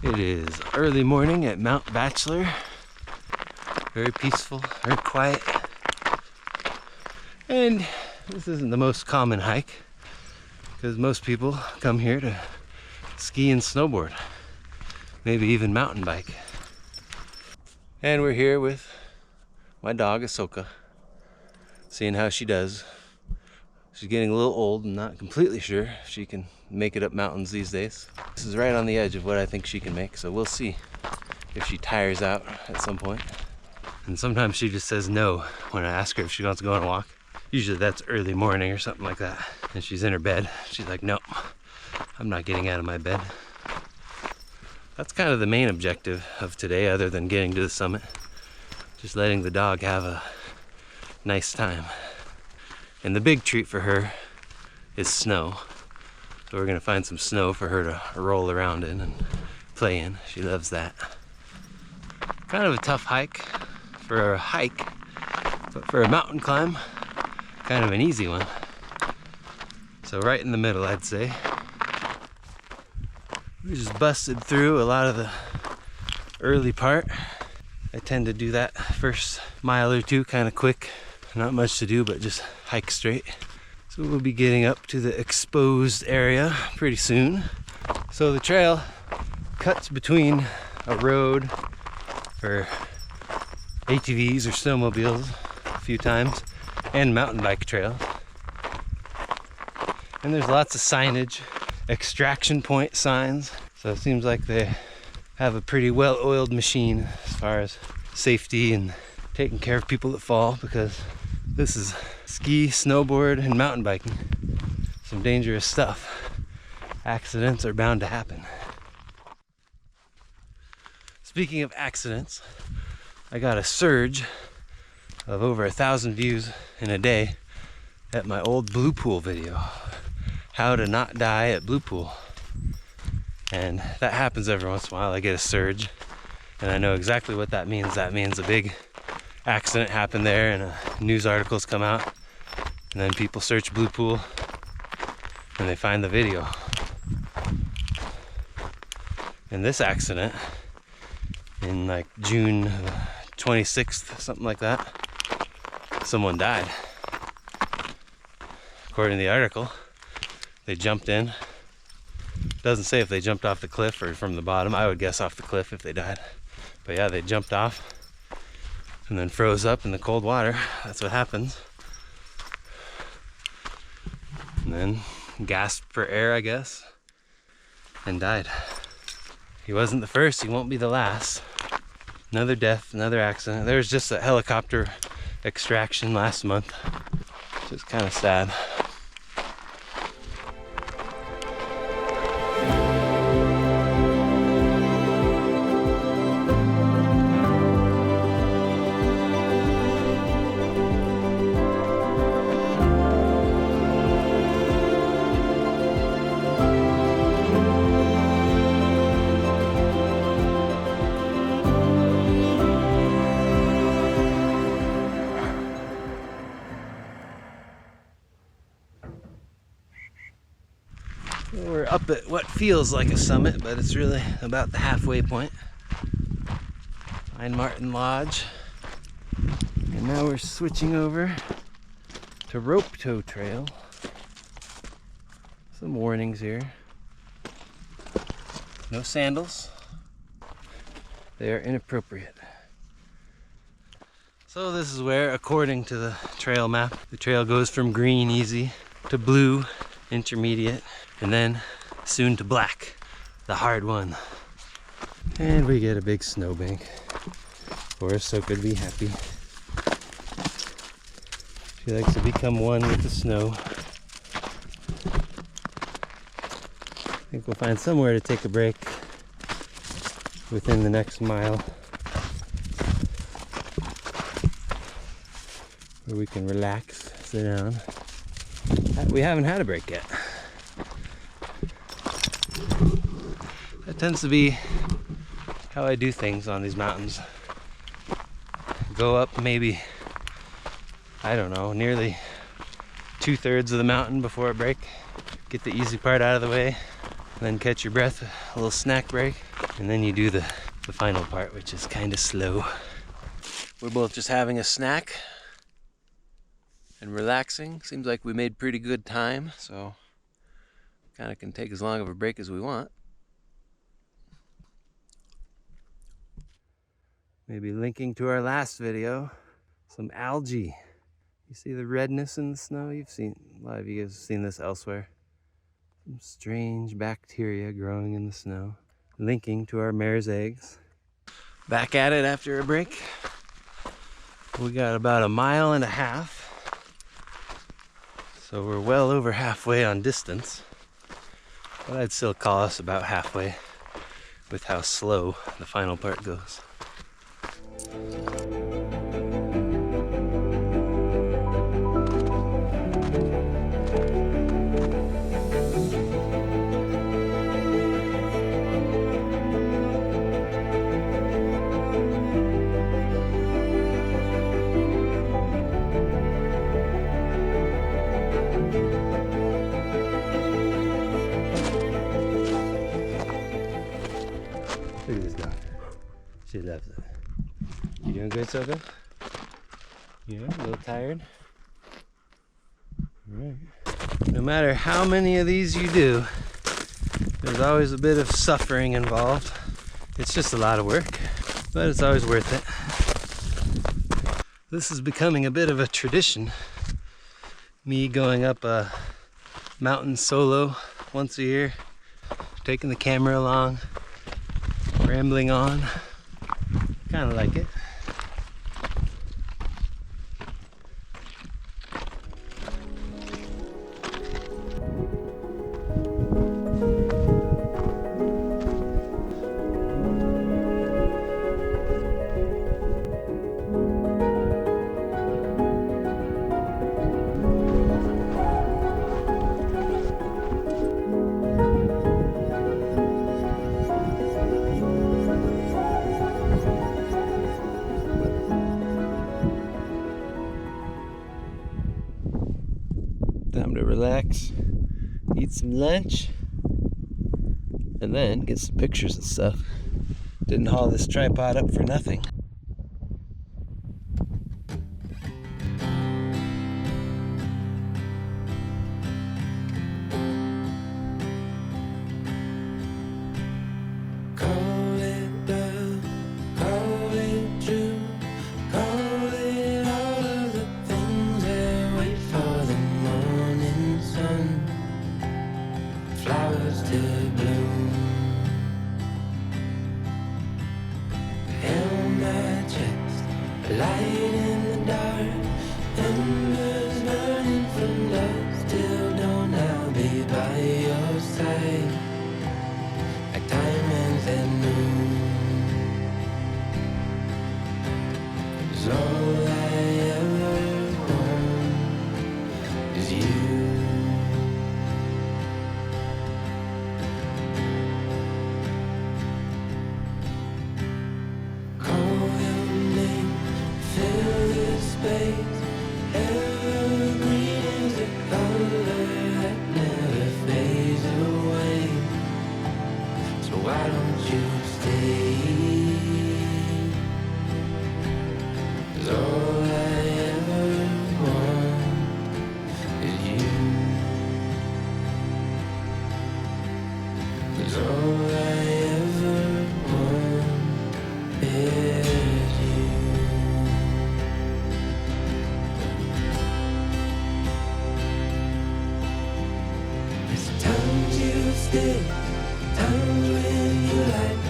It is early morning at Mount Bachelor. Very peaceful, very quiet. And this isn't the most common hike because most people come here to ski and snowboard, maybe even mountain bike. And we're here with my dog Ahsoka, seeing how she does. She's getting a little old and not completely sure if she can make it up mountains these days. This is right on the edge of what I think she can make, so we'll see if she tires out at some point. And sometimes she just says no when I ask her if she wants to go on a walk. Usually that's early morning or something like that, and she's in her bed. She's like, no, I'm not getting out of my bed. That's kind of the main objective of today, other than getting to the summit. Just letting the dog have a nice time. And the big treat for her is snow. So we're gonna find some snow for her to roll around in and play in. She loves that. Kind of a tough hike for a hike, but for a mountain climb, kind of an easy one. So right in the middle, I'd say. We just busted through a lot of the early part. I tend to do that first mile or two kind of quick. Not much to do, but just hike straight. So we'll be getting up to the exposed area pretty soon. So the trail cuts between a road for ATVs or snowmobiles a few times and mountain bike trails. And there's lots of signage, extraction point signs. So it seems like they have a pretty well-oiled machine as far as safety and taking care of people that fall, because this is ski, snowboard, and mountain biking. Some dangerous stuff. Accidents are bound to happen. Speaking of accidents, I got a surge of over 1,000 views in a day at my old Blue Pool video. How to not die at Blue Pool. And that happens every once in a while. I get a surge, and I know exactly what that means. That means a big accident happened there, and news articles come out, and then people search Blue Pool and they find the video. And this accident in like June 26th, something like that, someone died. According to the article, they jumped in. Doesn't say if they jumped off the cliff or from the bottom. I would guess off the cliff if they died. But yeah, they jumped off and then froze up in the cold water. That's what happens. And then gasped for air, I guess, and died. He wasn't the first, he won't be the last. Another death, another accident. There was just a helicopter extraction last month, which is kind of sad. We're up at what feels like a summit, but it's really about the halfway point. Pine Martin Lodge. And now we're switching over to Rope Tow Trail. Some warnings here. No sandals. They are inappropriate. So this is where, according to the trail map, the trail goes from green, easy, to blue, intermediate, and then soon to black, the hard one. And we get a big snowbank. Of course, so could be happy. She likes to become one with the snow. I think we'll find somewhere to take a break within the next mile, where we can relax, sit down. We haven't had a break yet. That tends to be how I do things on these mountains. Go up maybe, I don't know, nearly 2/3 of the mountain before a break. Get the easy part out of the way, and then catch your breath, a little snack break. And then you do the final part, which is kind of slow. We're both just having a snack and relaxing. Seems like we made pretty good time, so kind of can take as long of a break as we want. Maybe linking to our last video, some algae. You see the redness in the snow? A lot of you guys have seen this elsewhere. Some strange bacteria growing in the snow. Linking to our mare's eggs. Back at it after a break. We got about 1.5 miles. So we're well over halfway on distance. But I'd still call us about halfway with how slow the final part goes. Look at this dog. She loves it. You doing good, Soka? Yeah, a little tired? Alright. No matter how many of these you do, there's always a bit of suffering involved. It's just a lot of work, but it's always worth it. This is becoming a bit of a tradition. Me going up a mountain solo once a year, taking the camera along, rambling on. Kind of like it. Time to relax, eat some lunch, and then get some pictures and stuff. Didn't haul this tripod up for nothing. Light in the dark, embers burning from dust. Till dawn, I'll be by your side, like diamonds at noon. 'Cause all I ever want is you. Why don't you stay? 'Cause all I ever want is you. 'Cause all I ever want is you. It's times you stay, times when you like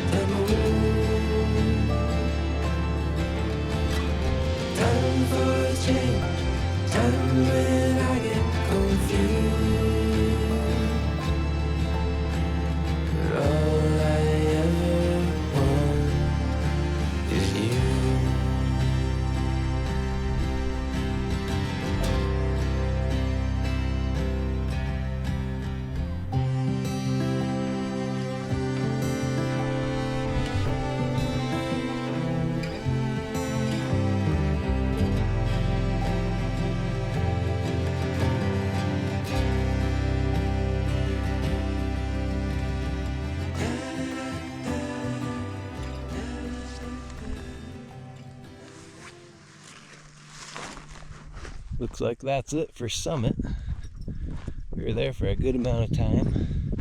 looks like that's it for summit. We were there for a good amount of time.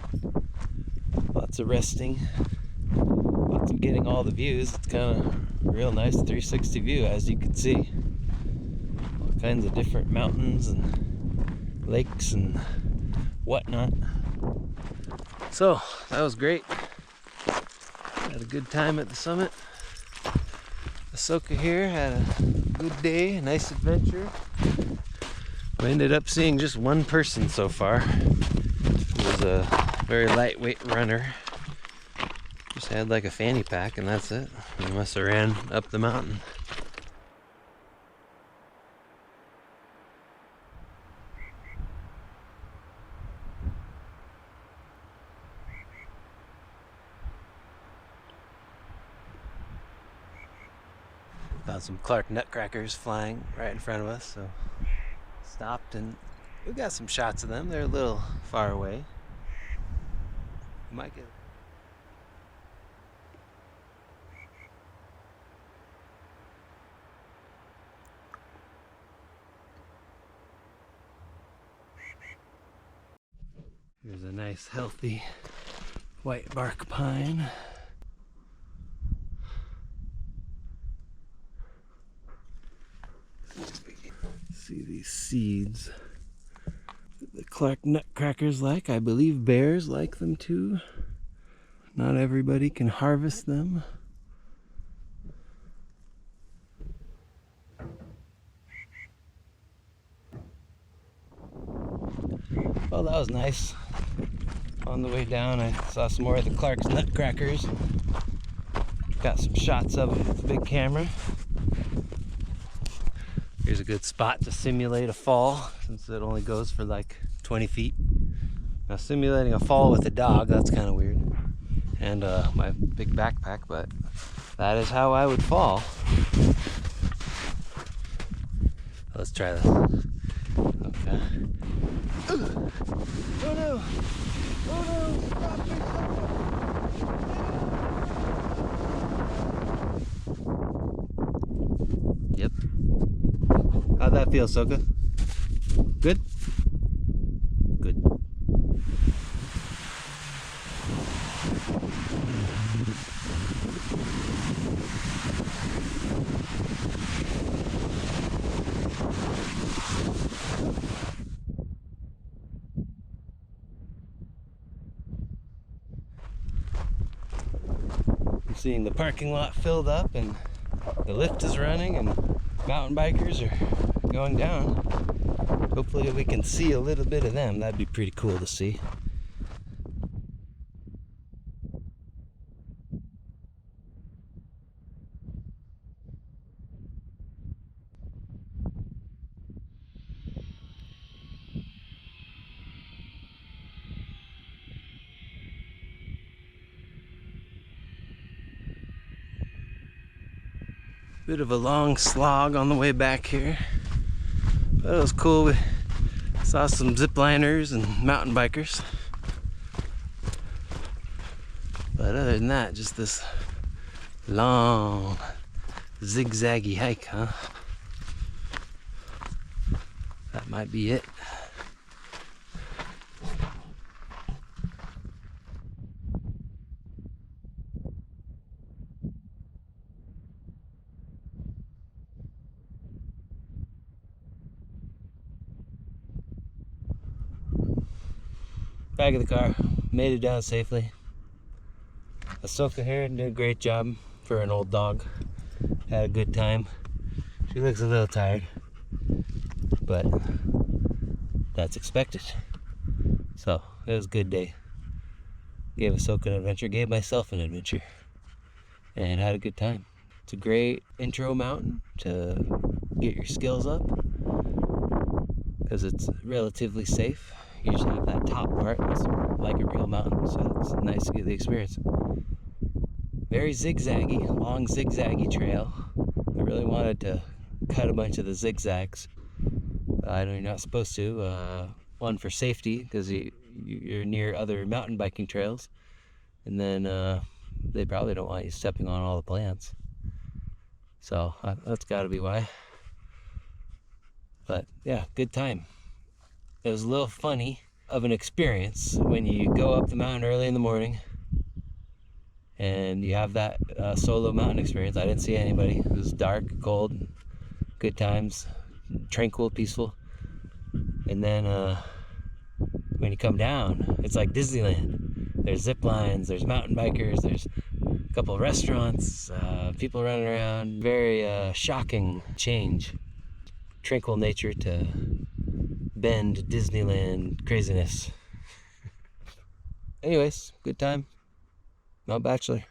Lots of resting. Lots of getting all the views. It's kind of real nice 360 view, as you can see. All kinds of different mountains and lakes and whatnot. So that was great. Had a good time at the summit. Ahsoka here had a good day, a nice adventure. We ended up seeing just one person so far. He was a very lightweight runner. Just had like a fanny pack and that's it. He must have ran up the mountain. Found some Clark nutcrackers flying right in front of us, so stopped and we got some shots of them. They're a little far away. Might get. Here's a nice healthy white bark pine. See these seeds that the Clark nutcrackers like. I believe bears like them too. Not everybody can harvest them. Well, that was nice. On the way down, I saw some more of the Clark's nutcrackers. Got some shots of them with the big camera. Here's a good spot to simulate a fall, since it only goes for like 20 feet. Now simulating a fall with a dog, that's kind of weird. And my big backpack, but that is how I would fall. Let's try this. Okay. Oh no! Oh no! Stop me! Yep. How'd that feel, Soka? Good? Good. I'm seeing the parking lot filled up and the lift is running and mountain bikers are going down. Hopefully we can see a little bit of them. That'd be pretty cool to see. Bit of a long slog on the way back here, but it was cool. We saw some zipliners and mountain bikers, but other than that, just this long zigzaggy hike, huh? That might be it. Back of the car, made it down safely. Ahsoka here did a great job for an old dog. Had a good time. She looks a little tired, but that's expected. So it was a good day. Gave Ahsoka an adventure, gave myself an adventure, and had a good time. It's a great intro mountain to get your skills up because it's relatively safe. You just have that top part, it's like a real mountain, so it's nice to get the experience. Very zigzaggy, long zigzaggy trail. I really wanted to cut a bunch of the zigzags. I know you're not supposed to. One for safety, because you're near other mountain biking trails, and then they probably don't want you stepping on all the plants. So that's got to be why. But yeah, good time. It was a little funny of an experience when you go up the mountain early in the morning and you have that solo mountain experience. I didn't see anybody. It was dark, cold, good times, tranquil, peaceful. And then when you come down, it's like Disneyland. There's zip lines, there's mountain bikers, there's a couple of restaurants, people running around. Very shocking change. Tranquil nature to Bend, Disneyland craziness. Anyways, good time. Mount Bachelor.